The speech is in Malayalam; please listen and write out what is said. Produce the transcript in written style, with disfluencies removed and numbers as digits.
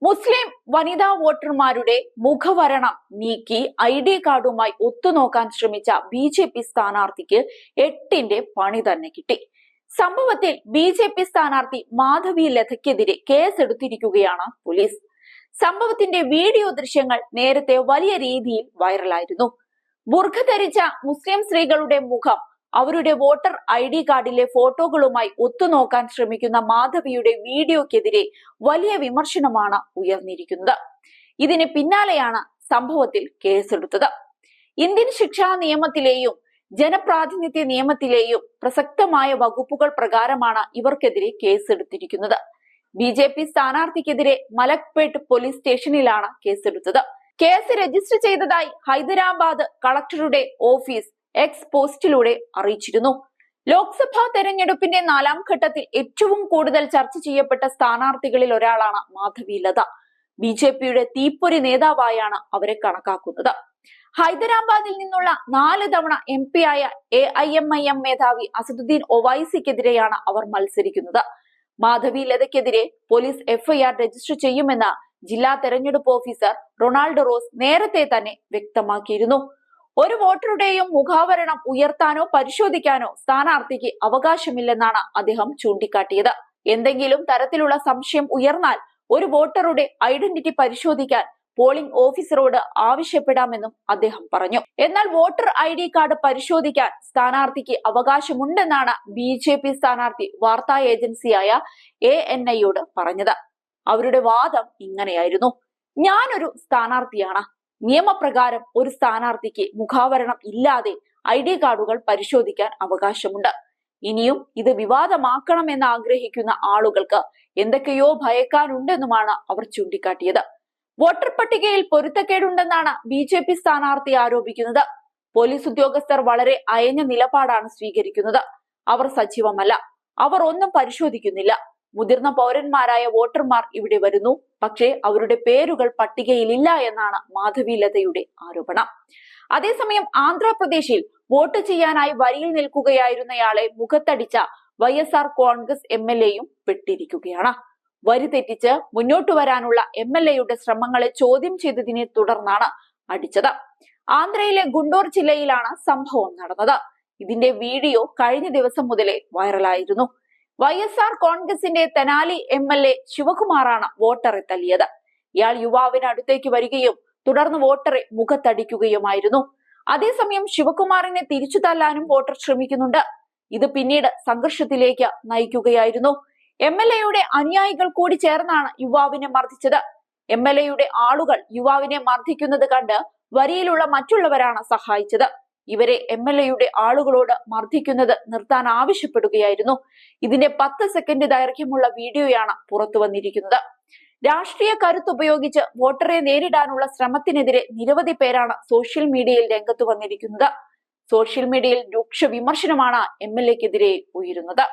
മുസ്ലിം വനിതാ വോട്ടർമാരുടെ മുഖവരണം നീക്കി ID കാർഡുമായി ഒത്തുനോക്കാൻ ശ്രമിച്ച BJP സ്ഥാനാർത്ഥിക്ക് 8ന്റെ പണി തന്നെ കിട്ടി. സംഭവത്തിൽ BJP സ്ഥാനാർത്ഥി മാധവി ലതയ്ക്കെതിരെ കേസെടുത്തിരിക്കുകയാണ് പോലീസ്. സംഭവത്തിന്റെ വീഡിയോ ദൃശ്യങ്ങൾ നേരത്തെ വലിയ രീതിയിൽ വൈറലായിരുന്നു. ബുർഖ ധരിച്ച മുസ്ലിം സ്ത്രീകളുടെ മുഖം അവരുടെ വോട്ടർ ID കാർഡിലെ ഫോട്ടോകളുമായി ഒത്തുനോക്കാൻ ശ്രമിക്കുന്ന മാധവിയുടെ വീഡിയോക്കെതിരെ വലിയ വിമർശനമാണ് ഉയർന്നിരിക്കുന്നത്. ഇതിന് പിന്നാലെയാണ് സംഭവത്തിൽ കേസെടുത്തത്. ഇന്ത്യൻ ശിക്ഷാ നിയമത്തിലെയും ജനപ്രാതിനിധ്യ നിയമത്തിലെയും പ്രസക്തമായ വകുപ്പുകൾ പ്രകാരമാണ് ഇവർക്കെതിരെ കേസെടുത്തിരിക്കുന്നത്. BJP സ്ഥാനാർത്ഥിക്കെതിരെ മലക്പേട്ട് പോലീസ് സ്റ്റേഷനിലാണ് കേസെടുത്തത്. കേസ് രജിസ്റ്റർ ചെയ്തതായി ഹൈദരാബാദ് കളക്ടറുടെ ഓഫീസ് എക്സ് പോസ്റ്റിലൂടെ അറിയിച്ചിരുന്നു. ലോക്സഭാ തെരഞ്ഞെടുപ്പിന്റെ 4ാം ഘട്ടത്തിൽ ഏറ്റവും കൂടുതൽ ചർച്ച ചെയ്യപ്പെട്ട സ്ഥാനാർത്ഥികളിൽ ഒരാളാണ് മാധവി ലത. BJPയുടെ തീപ്പൊരി നേതാവായാണ് അവരെ കണക്കാക്കുന്നത്. ഹൈദരാബാദിൽ നിന്നുള്ള 4 തവണ MP ആയ AIMIM മേധാവി അസദുദ്ദീൻ ഒവൈസിക്കെതിരെയാണ് അവർ മത്സരിക്കുന്നത്. മാധവി ലതയ്ക്കെതിരെ പോലീസ് FIR രജിസ്റ്റർ ചെയ്യുമെന്ന് ജില്ലാ തെരഞ്ഞെടുപ്പ് ഓഫീസർ റൊണാൾഡ് റോസ് നേരത്തെ തന്നെ വ്യക്തമാക്കിയിരുന്നു. ഒരു വോട്ടറുടെയും മുഖാവരണം ഉയർത്താനോ പരിശോധിക്കാനോ സ്ഥാനാർത്ഥിക്ക് അവകാശമില്ലെന്നാണ് അദ്ദേഹം ചൂണ്ടിക്കാട്ടിയത്. എന്തെങ്കിലും തരത്തിലുള്ള സംശയം ഉയർന്നാൽ ഒരു വോട്ടറുടെ ഐഡന്റിറ്റി പരിശോധിക്കാൻ പോളിംഗ് ഓഫീസറോട് ആവശ്യപ്പെടാമെന്നും അദ്ദേഹം പറഞ്ഞു. എന്നാൽ വോട്ടർ ID കാർഡ് പരിശോധിക്കാൻ സ്ഥാനാർത്ഥിക്ക് അവകാശമുണ്ടെന്നാണ് BJP സ്ഥാനാർത്ഥി വാർത്താ ഏജൻസിയായ ANIയോട് പറഞ്ഞത്. അവരുടെ വാദം ഇങ്ങനെയായിരുന്നു: ഞാനൊരു സ്ഥാനാർത്ഥിയാണ്. നിയമപ്രകാരം ഒരു സ്ഥാനാർത്ഥിക്ക് മുഖാവരണം ഇല്ലാതെ ID കാർഡുകൾ പരിശോധിക്കാൻ അവകാശമുണ്ട്. ഇനിയും ഇത് വിവാദമാക്കണമെന്ന് ആഗ്രഹിക്കുന്ന ആളുകൾക്ക് എന്തൊക്കെയോ ഭയക്കാനുണ്ടെന്നുമാണ് അവർ ചൂണ്ടിക്കാട്ടിയത്. വോട്ടർ പട്ടികയിൽ പൊരുത്തക്കേടുണ്ടെന്നാണ് BJP സ്ഥാനാർത്ഥി ആരോപിക്കുന്നത്. പോലീസ് ഉദ്യോഗസ്ഥർ വളരെ അയഞ്ഞ നിലപാടാണ് സ്വീകരിക്കുന്നത്. അവർ സജീവമല്ല, അവർ ഒന്നും പരിശോധിക്കുന്നില്ല. മുതിർന്ന പൗരന്മാരായ വോട്ടർമാർ ഇവിടെ വരുന്നു, പക്ഷേ അവരുടെ പേരുകൾ പട്ടികയിലില്ല എന്നാണ് മാധവി ലതയുടെ ആരോപണം. അതേസമയം ആന്ധ്രാപ്രദേശിൽ വോട്ട് ചെയ്യാനായി വരിയിൽ നിൽക്കുകയായിരുന്നയാളെ മുഖത്തടിച്ച YSR കോൺഗ്രസ് MLAയും പെട്ടിരിക്കുകയാണ്. വരി തെറ്റിച്ച് മുന്നോട്ടു വരാനുള്ള MLAയുടെ ശ്രമങ്ങളെ ചോദ്യം ചെയ്തതിനെ തുടർന്നാണ് അടിച്ചത്. ആന്ധ്രയിലെ ഗുണ്ടൂർ ജില്ലയിലാണ് സംഭവം നടന്നത്. ഇതിന്റെ വീഡിയോ കഴിഞ്ഞ ദിവസം മുതലേ വൈറലായിരുന്നു. YSR കോൺഗ്രസിന്റെ തെനാലി MLA ശിവകുമാറാണ് വോട്ടറെ തല്ലിയത്. ഇയാൾ യുവാവിന് അടുത്തേക്ക് വരികയും തുടർന്ന് വോട്ടറെ മുഖത്തടിക്കുകയുമായിരുന്നു. അതേസമയം ശിവകുമാറിനെ തിരിച്ചു തല്ലാനും വോട്ടർ ശ്രമിക്കുന്നുണ്ട്. ഇത് പിന്നീട് സംഘർഷത്തിലേക്ക് നയിക്കുകയായിരുന്നു. MLAയുടെ അനുയായികൾ കൂടി ചേർന്നാണ് യുവാവിനെ മർദ്ദിച്ചത്. MLAയുടെ ആളുകൾ യുവാവിനെ മർദ്ദിക്കുന്നത് കണ്ട് വരിയിലുള്ള മറ്റുള്ളവരാണ് സഹായിച്ചത്. ഇവരെ MLAയുടെ ആളുകളോട് മർദ്ദിക്കുന്നത് നിർത്താൻ ആവശ്യപ്പെടുകയായിരുന്നു. ഇതിന്റെ 10 സെക്കൻഡ് ദൈർഘ്യമുള്ള വീഡിയോയാണ് പുറത്തു വന്നിരിക്കുന്നത്. രാഷ്ട്രീയ കരുത്ത് ഉപയോഗിച്ച് വോട്ടറെ നേരിടാനുള്ള ശ്രമത്തിനെതിരെ നിരവധി പേരാണ് സോഷ്യൽ മീഡിയയിൽ രംഗത്ത് വന്നിരിക്കുന്നത്. സോഷ്യൽ മീഡിയയിൽ രൂക്ഷ വിമർശനമാണ് MLAക്കെതിരെ ഉയരുന്നത്.